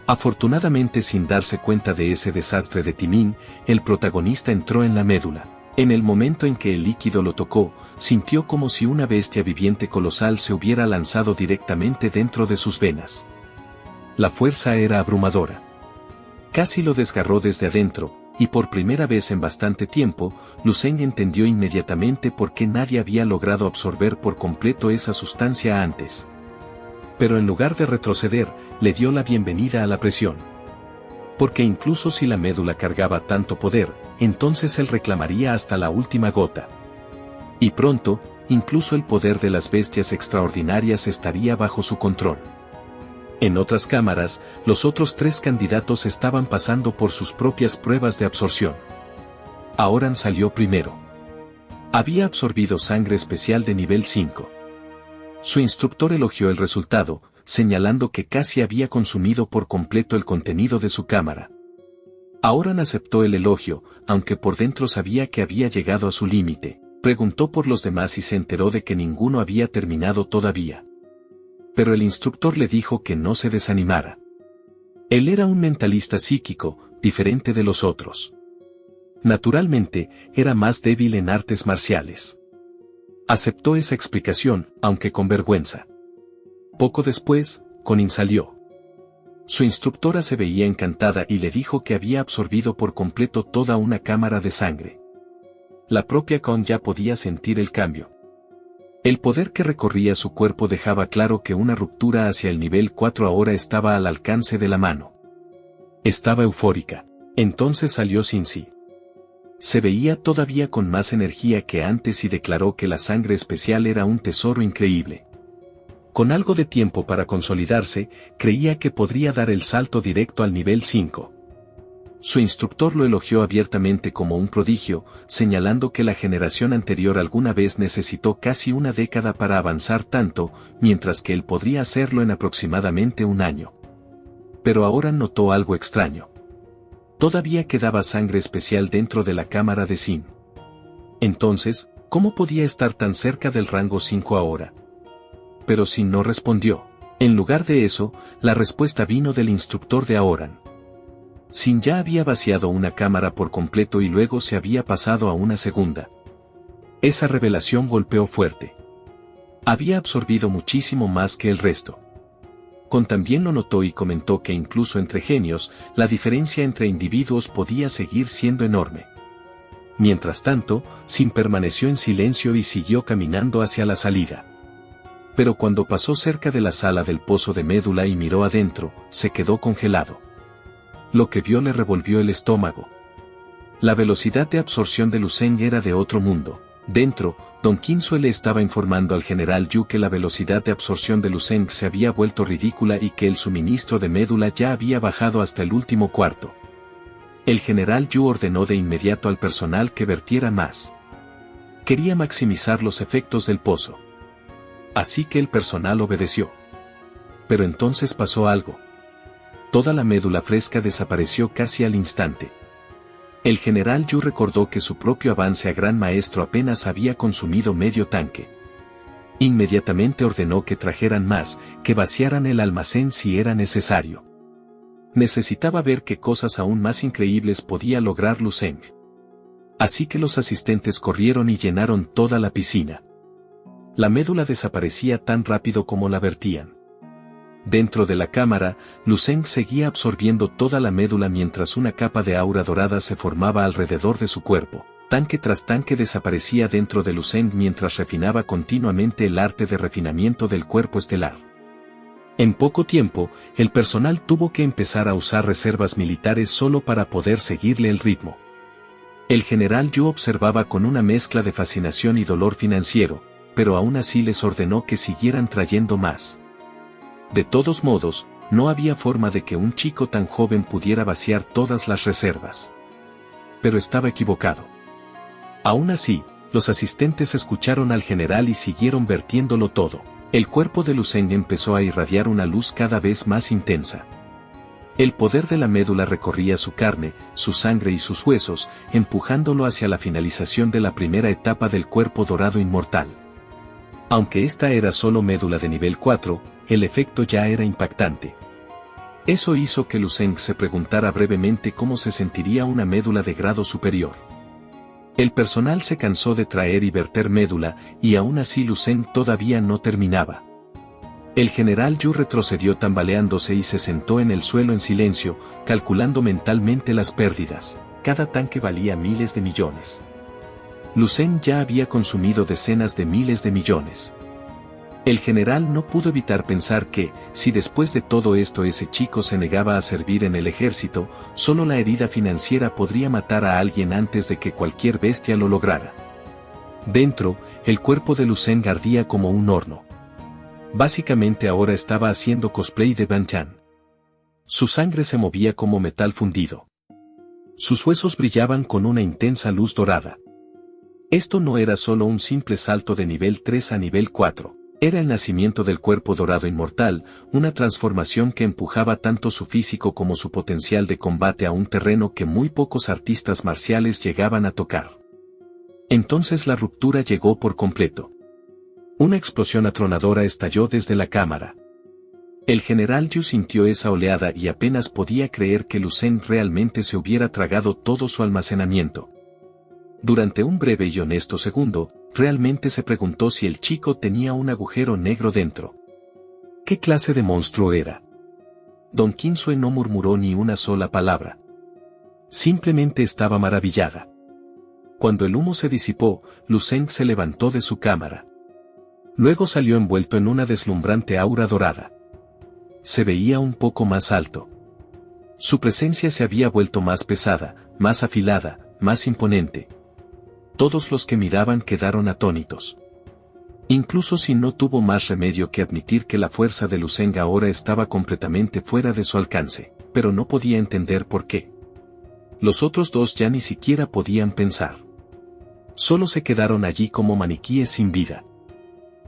Afortunadamente, sin darse cuenta de ese desastre de Timín, el protagonista entró en la médula. En el momento en que el líquido lo tocó, sintió como si una bestia viviente colosal se hubiera lanzado directamente dentro de sus venas. La fuerza era abrumadora. Casi lo desgarró desde adentro, y por primera vez en bastante tiempo, Luceng entendió inmediatamente por qué nadie había logrado absorber por completo esa sustancia antes. Pero en lugar de retroceder, le dio la bienvenida a la presión. Porque incluso si la médula cargaba tanto poder, entonces él reclamaría hasta la última gota. Y pronto, incluso el poder de las bestias extraordinarias estaría bajo su control. En otras cámaras, los otros 3 candidatos estaban pasando por sus propias pruebas de absorción. Aoran salió primero. Había absorbido sangre especial de nivel 5. Su instructor elogió el resultado, señalando que casi había consumido por completo el contenido de su cámara. Aoran aceptó el elogio, aunque por dentro sabía que había llegado a su límite. Preguntó por los demás y se enteró de que ninguno había terminado todavía. Pero el instructor le dijo que no se desanimara. Él era un mentalista psíquico, diferente de los otros. Naturalmente, era más débil en artes marciales. Aceptó esa explicación, aunque con vergüenza. Poco después, Conin salió. Su instructora se veía encantada y le dijo que había absorbido por completo toda una cámara de sangre. La propia Con ya podía sentir el cambio. El poder que recorría su cuerpo dejaba claro que una ruptura hacia el nivel 4 ahora estaba al alcance de la mano. Estaba eufórica. Entonces salió sin sí. Se veía todavía con más energía que antes y declaró que la sangre especial era un tesoro increíble. Con algo de tiempo para consolidarse, creía que podría dar el salto directo al nivel 5. Su instructor lo elogió abiertamente como un prodigio, señalando que la generación anterior alguna vez necesitó casi una década para avanzar tanto, mientras que él podría hacerlo en aproximadamente un año. Pero ahora notó algo extraño. Todavía quedaba sangre especial dentro de la cámara de Sin. Entonces, ¿cómo podía estar tan cerca del rango 5 ahora? Pero Sin no respondió. En lugar de eso, la respuesta vino del instructor de Aoran. Sin ya había vaciado una cámara por completo y luego se había pasado a una segunda. Esa revelación golpeó fuerte. Había absorbido muchísimo más que el resto. Con también lo notó y comentó que incluso entre genios, la diferencia entre individuos podía seguir siendo enorme. Mientras tanto, Sin permaneció en silencio y siguió caminando hacia la salida. Pero cuando pasó cerca de la sala del pozo de médula y miró adentro, se quedó congelado. Lo que vio le revolvió el estómago. La velocidad de absorción de Lucen era de otro mundo. Dentro, Don Kinsue le estaba informando al general Yu que la velocidad de absorción de Lucen se había vuelto ridícula y que el suministro de médula ya había bajado hasta el último cuarto. El general Yu ordenó de inmediato al personal que vertiera más. Quería maximizar los efectos del pozo. Así que el personal obedeció. Pero entonces pasó algo. Toda la médula fresca desapareció casi al instante. El general Yu recordó que su propio avance a Gran Maestro apenas había consumido medio tanque. Inmediatamente ordenó que trajeran más, que vaciaran el almacén si era necesario. Necesitaba ver qué cosas aún más increíbles podía lograr Lucen. Así que los asistentes corrieron y llenaron toda la piscina. La médula desaparecía tan rápido como la vertían. Dentro de la cámara, Lucen seguía absorbiendo toda la médula mientras una capa de aura dorada se formaba alrededor de su cuerpo. Tanque tras tanque desaparecía dentro de Lucen mientras refinaba continuamente el arte de refinamiento del cuerpo estelar. En poco tiempo, el personal tuvo que empezar a usar reservas militares solo para poder seguirle el ritmo. El general Yu observaba con una mezcla de fascinación y dolor financiero, pero aún así les ordenó que siguieran trayendo más. De todos modos, no había forma de que un chico tan joven pudiera vaciar todas las reservas. Pero estaba equivocado. Aún así, los asistentes escucharon al general y siguieron vertiéndolo todo. El cuerpo de Lucen empezó a irradiar una luz cada vez más intensa. El poder de la médula recorría su carne, su sangre y sus huesos, empujándolo hacia la finalización de la primera etapa del cuerpo dorado inmortal. Aunque esta era solo médula de nivel 4, el efecto ya era impactante. Eso hizo que Lucen se preguntara brevemente cómo se sentiría una médula de grado superior. El personal se cansó de traer y verter médula, y aún así Lucen todavía no terminaba. El general Yu retrocedió tambaleándose y se sentó en el suelo en silencio, calculando mentalmente las pérdidas. Cada tanque valía miles de millones. Lucen ya había consumido decenas de miles de millones. El general no pudo evitar pensar que, si después de todo esto ese chico se negaba a servir en el ejército, solo la herida financiera podría matar a alguien antes de que cualquier bestia lo lograra. Dentro, el cuerpo de Lucen ardía como un horno. Básicamente ahora estaba haciendo cosplay de Ban Chan. Su sangre se movía como metal fundido. Sus huesos brillaban con una intensa luz dorada. Esto no era solo un simple salto de nivel 3 a nivel 4. Era el nacimiento del cuerpo dorado inmortal, una transformación que empujaba tanto su físico como su potencial de combate a un terreno que muy pocos artistas marciales llegaban a tocar. Entonces la ruptura llegó por completo. Una explosión atronadora estalló desde la cámara. El general Yu sintió esa oleada y apenas podía creer que Lucen realmente se hubiera tragado todo su almacenamiento. Durante un breve y honesto segundo, realmente se preguntó si el chico tenía un agujero negro dentro. ¿Qué clase de monstruo era? Don Kinsue no murmuró ni una sola palabra. Simplemente estaba maravillada. Cuando el humo se disipó, Lucen se levantó de su cámara. Luego salió envuelto en una deslumbrante aura dorada. Se veía un poco más alto. Su presencia se había vuelto más pesada, más afilada, más imponente. Todos los que miraban quedaron atónitos. Incluso si no tuvo más remedio que admitir que la fuerza de Lucen ahora estaba completamente fuera de su alcance, pero no podía entender por qué. Los otros dos ya ni siquiera podían pensar. Solo se quedaron allí como maniquíes sin vida.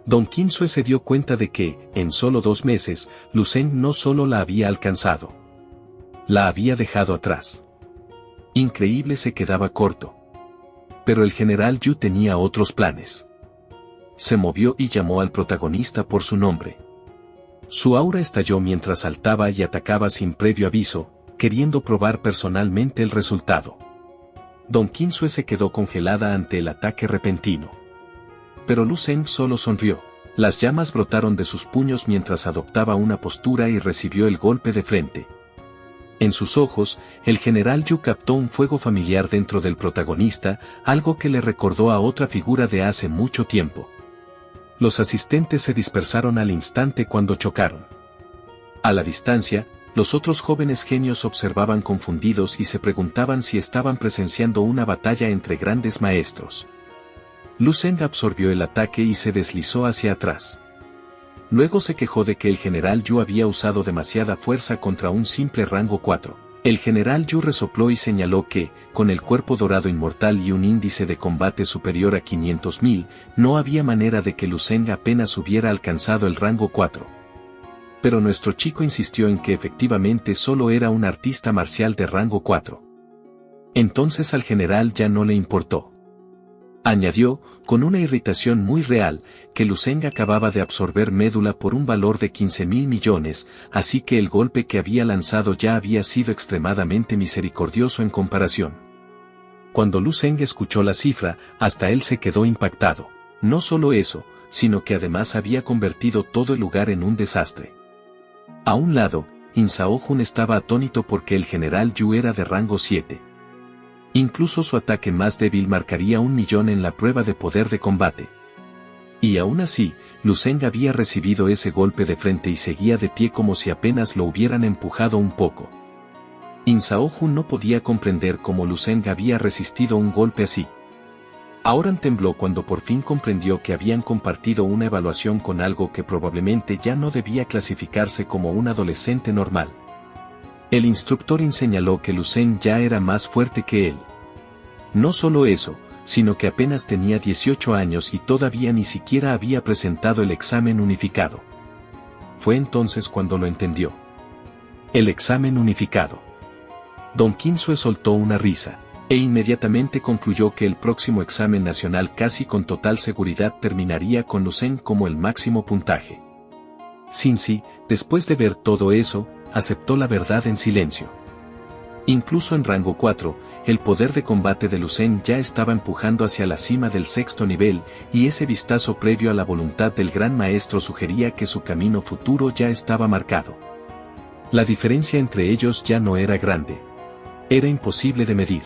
Don Kinsue se dio cuenta de que, en solo 2 meses, Lucen no solo la había alcanzado. La había dejado atrás. Increíble se quedaba corto. Pero el general Yu tenía otros planes. Se movió y llamó al protagonista por su nombre. Su aura estalló mientras saltaba y atacaba sin previo aviso, queriendo probar personalmente el resultado. Don Qinsue se quedó congelada ante el ataque repentino. Pero Lu Zeng solo sonrió. Las llamas brotaron de sus puños mientras adoptaba una postura y recibió el golpe de frente. En sus ojos, el general Yu captó un fuego familiar dentro del protagonista, algo que le recordó a otra figura de hace mucho tiempo. Los asistentes se dispersaron al instante cuando chocaron. A la distancia, los otros jóvenes genios observaban confundidos y se preguntaban si estaban presenciando una batalla entre grandes maestros. Lu Zeng absorbió el ataque y se deslizó hacia atrás. Luego se quejó de que el general Yu había usado demasiada fuerza contra un simple rango 4. El general Yu resopló y señaló que, con el cuerpo dorado inmortal y un índice de combate superior a 500.000, no había manera de que Lu Zeng apenas hubiera alcanzado el rango 4. Pero nuestro chico insistió en que efectivamente solo era un artista marcial de rango 4. Entonces al general ya no le importó. Añadió, con una irritación muy real, que Lu Zeng acababa de absorber médula por un valor de 15.000 millones, así que el golpe que había lanzado ya había sido extremadamente misericordioso en comparación. Cuando Lu Zeng escuchó la cifra, hasta él se quedó impactado. No solo eso, sino que además había convertido todo el lugar en un desastre. A un lado, In Sao Hun estaba atónito porque el general Yu era de rango 7. Incluso su ataque más débil marcaría 1 millón en la prueba de poder de combate. Y aún así, Lu Zeng había recibido ese golpe de frente y seguía de pie como si apenas lo hubieran empujado un poco. In Sao Hun no podía comprender cómo Lu Zeng había resistido un golpe así. Ahora tembló cuando por fin comprendió que habían compartido una evaluación con algo que probablemente ya no debía clasificarse como un adolescente normal. El instructor señaló que Lu Zeng ya era más fuerte que él. No solo eso, sino que apenas tenía 18 años y todavía ni siquiera había presentado el examen unificado. Fue entonces cuando lo entendió. El examen unificado. Don Qinsue soltó una risa, e inmediatamente concluyó que el próximo examen nacional casi con total seguridad terminaría con Lu Zeng como el máximo puntaje. Cincy, después de ver todo eso, aceptó la verdad en silencio. Incluso en rango 4, el poder de combate de Lu Zeng ya estaba empujando hacia la cima del 6º nivel, y ese vistazo previo a la voluntad del gran maestro sugería que su camino futuro ya estaba marcado. La diferencia entre ellos ya no era grande. Era imposible de medir.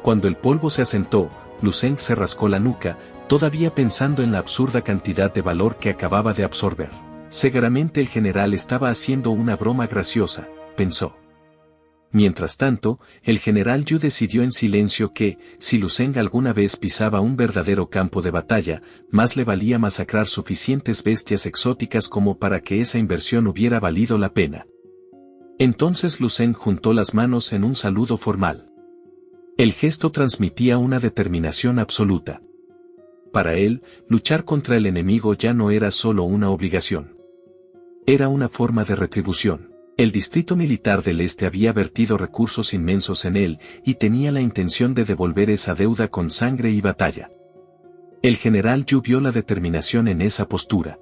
Cuando el polvo se asentó, Lu Zeng se rascó la nuca, todavía pensando en la absurda cantidad de valor que acababa de absorber. Seguramente el general estaba haciendo una broma graciosa, pensó. Mientras tanto, el general Yu decidió en silencio que, si Lu Zeng alguna vez pisaba un verdadero campo de batalla, más le valía masacrar suficientes bestias exóticas como para que esa inversión hubiera valido la pena. Entonces Lu Zeng juntó las manos en un saludo formal. El gesto transmitía una determinación absoluta. Para él, luchar contra el enemigo ya no era solo una obligación. Era una forma de retribución. El distrito militar del este había vertido recursos inmensos en él, y tenía la intención de devolver esa deuda con sangre y batalla. El general Yu vio la determinación en esa postura.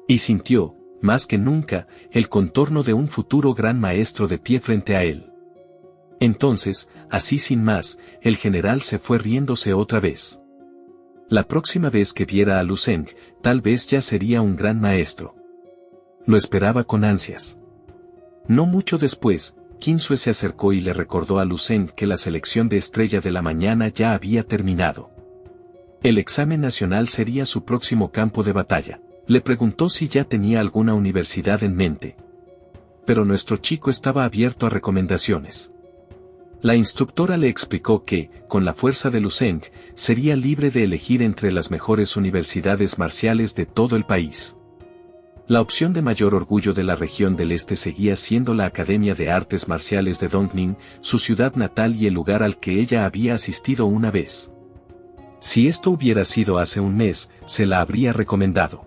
Y sintió, más que nunca, el contorno de un futuro gran maestro de pie frente a él. Entonces, así sin más, el general se fue riéndose otra vez. La próxima vez que viera a Lu Zeng, tal vez ya sería un gran maestro. Lo esperaba con ansias. No mucho después, Qinsue se acercó y le recordó a Lu Zeng que la selección de estrella de la mañana ya había terminado. El examen nacional sería su próximo campo de batalla. Le preguntó si ya tenía alguna universidad en mente. Pero nuestro chico estaba abierto a recomendaciones. La instructora le explicó que, con la fuerza de Lu Zeng, sería libre de elegir entre las mejores universidades marciales de todo el país. La opción de mayor orgullo de la región del este seguía siendo la Academia de Artes Marciales de Dongning, su ciudad natal y el lugar al que ella había asistido una vez. Si esto hubiera sido hace un mes, se la habría recomendado.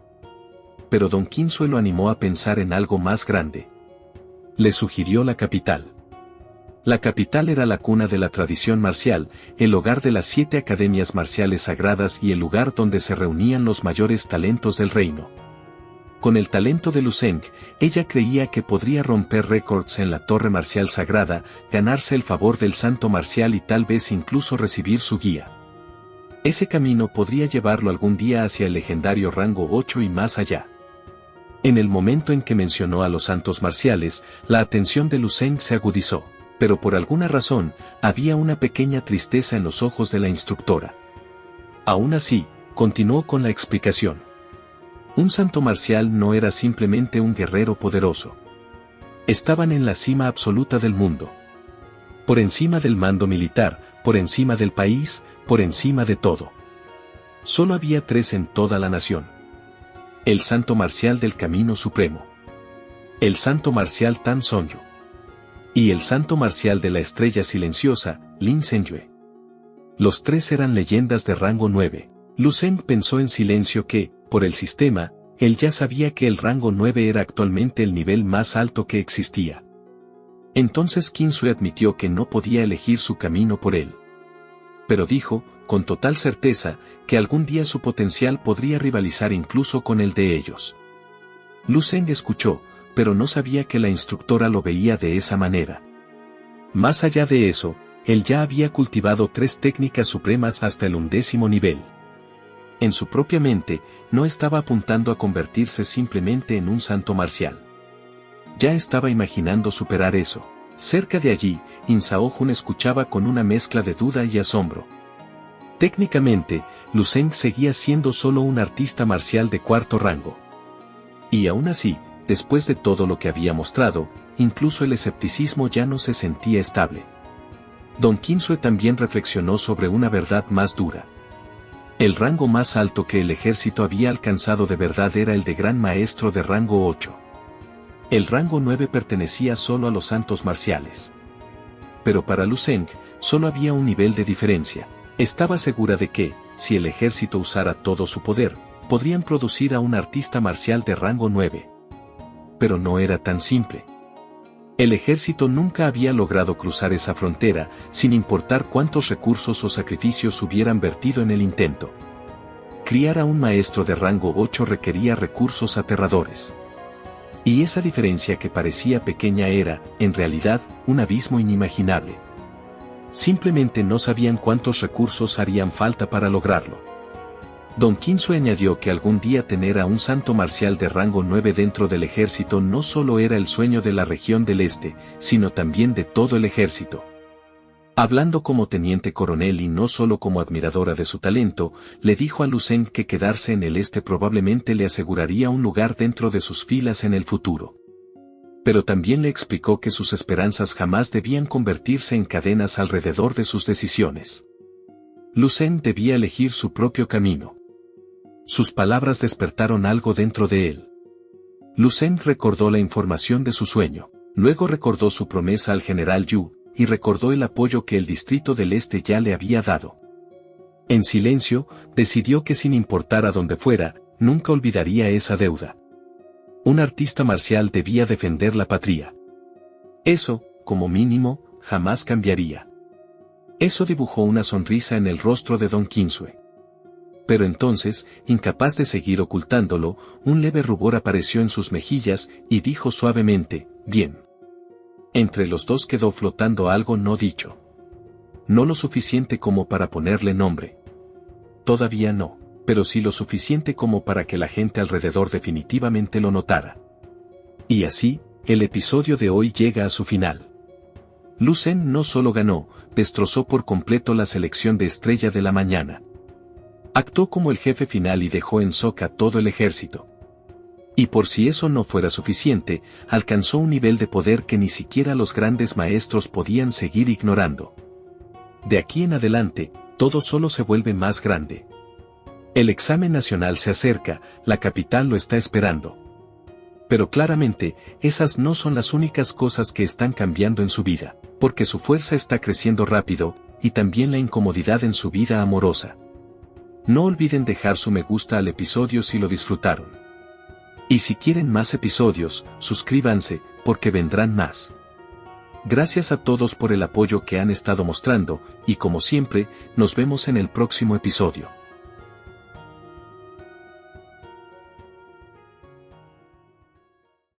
Pero Don Qinsue lo animó a pensar en algo más grande. Le sugirió la capital. La capital era la cuna de la tradición marcial, el hogar de las 7 academias marciales sagradas y el lugar donde se reunían los mayores talentos del reino. Con el talento de Lu Zheng, ella creía que podría romper récords en la torre marcial sagrada, ganarse el favor del santo marcial y tal vez incluso recibir su guía. Ese camino podría llevarlo algún día hacia el legendario rango 8 y más allá. En el momento en que mencionó a los santos marciales, la atención de Lu Zheng se agudizó, pero por alguna razón, había una pequeña tristeza en los ojos de la instructora. Aún así, continuó con la explicación. Un santo marcial no era simplemente un guerrero poderoso. Estaban en la cima absoluta del mundo. Por encima del mando militar, por encima del país, por encima de todo. Solo había 3 en toda la nación. El santo marcial del camino supremo. El santo marcial Tan Sonyu. Y el santo marcial de la estrella silenciosa, Lin Zhengyue. Los 3 eran leyendas de rango 9. Lu Zheng pensó en silencio que, por el sistema, él ya sabía que el rango 9 era actualmente el nivel más alto que existía. Entonces Qin Zue admitió que no podía elegir su camino por él. Pero dijo, con total certeza, que algún día su potencial podría rivalizar incluso con el de ellos. Lu Zheng escuchó, pero no sabía que la instructora lo veía de esa manera. Más allá de eso, él ya había cultivado 3 técnicas supremas hasta el 11º nivel. En su propia mente, no estaba apuntando a convertirse simplemente en un santo marcial. Ya estaba imaginando superar eso. Cerca de allí, In Sao Jun escuchaba con una mezcla de duda y asombro. Técnicamente, Lu Zheng seguía siendo solo un artista marcial de 4º rango. Y aún así, después de todo lo que había mostrado, incluso el escepticismo ya no se sentía estable. Don Qin Zue también reflexionó sobre una verdad más dura. El rango más alto que el ejército había alcanzado de verdad era el de Gran Maestro de rango 8. El rango 9 pertenecía solo a los santos marciales. Pero para Lu Zheng, solo había un nivel de diferencia. Estaba segura de que, si el ejército usara todo su poder, podrían producir a un artista marcial de rango 9. Pero no era tan simple. El ejército nunca había logrado cruzar esa frontera, sin importar cuántos recursos o sacrificios hubieran vertido en el intento. Criar a un maestro de rango 8 requería recursos aterradores. Y esa diferencia que parecía pequeña era, en realidad, un abismo inimaginable. Simplemente no sabían cuántos recursos harían falta para lograrlo. Don Qin Zue añadió que algún día tener a un santo marcial de rango 9 dentro del ejército no solo era el sueño de la región del este, sino también de todo el ejército. Hablando como teniente coronel y no solo como admiradora de su talento, le dijo a Lu Zheng que quedarse en el este probablemente le aseguraría un lugar dentro de sus filas en el futuro. Pero también le explicó que sus esperanzas jamás debían convertirse en cadenas alrededor de sus decisiones. Lu Zheng debía elegir su propio camino. Sus palabras despertaron algo dentro de él. Lu Zheng recordó la información de su sueño, luego recordó su promesa al general Yu, y recordó el apoyo que el distrito del este ya le había dado. En silencio, decidió que sin importar a dónde fuera, nunca olvidaría esa deuda. Un artista marcial debía defender la patria. Eso, como mínimo, jamás cambiaría. Eso dibujó una sonrisa en el rostro de Don Qin Zue. Pero entonces, incapaz de seguir ocultándolo, un leve rubor apareció en sus mejillas y dijo suavemente, «Bien». Entre los dos quedó flotando algo no dicho. No lo suficiente como para ponerle nombre. Todavía no, pero sí lo suficiente como para que la gente alrededor definitivamente lo notara. Y así, el episodio de hoy llega a su final. Lu Zheng no solo ganó, destrozó por completo la selección de Estrella de la Mañana. Actuó como el jefe final y dejó en shock a todo el ejército. Y por si eso no fuera suficiente, alcanzó un nivel de poder que ni siquiera los grandes maestros podían seguir ignorando. De aquí en adelante, todo solo se vuelve más grande. El examen nacional se acerca, la capital lo está esperando. Pero claramente, esas no son las únicas cosas que están cambiando en su vida, porque su fuerza está creciendo rápido, y también la incomodidad en su vida amorosa. No olviden dejar su me gusta al episodio si lo disfrutaron. Y si quieren más episodios, suscríbanse, porque vendrán más. Gracias a todos por el apoyo que han estado mostrando, y como siempre, nos vemos en el próximo episodio.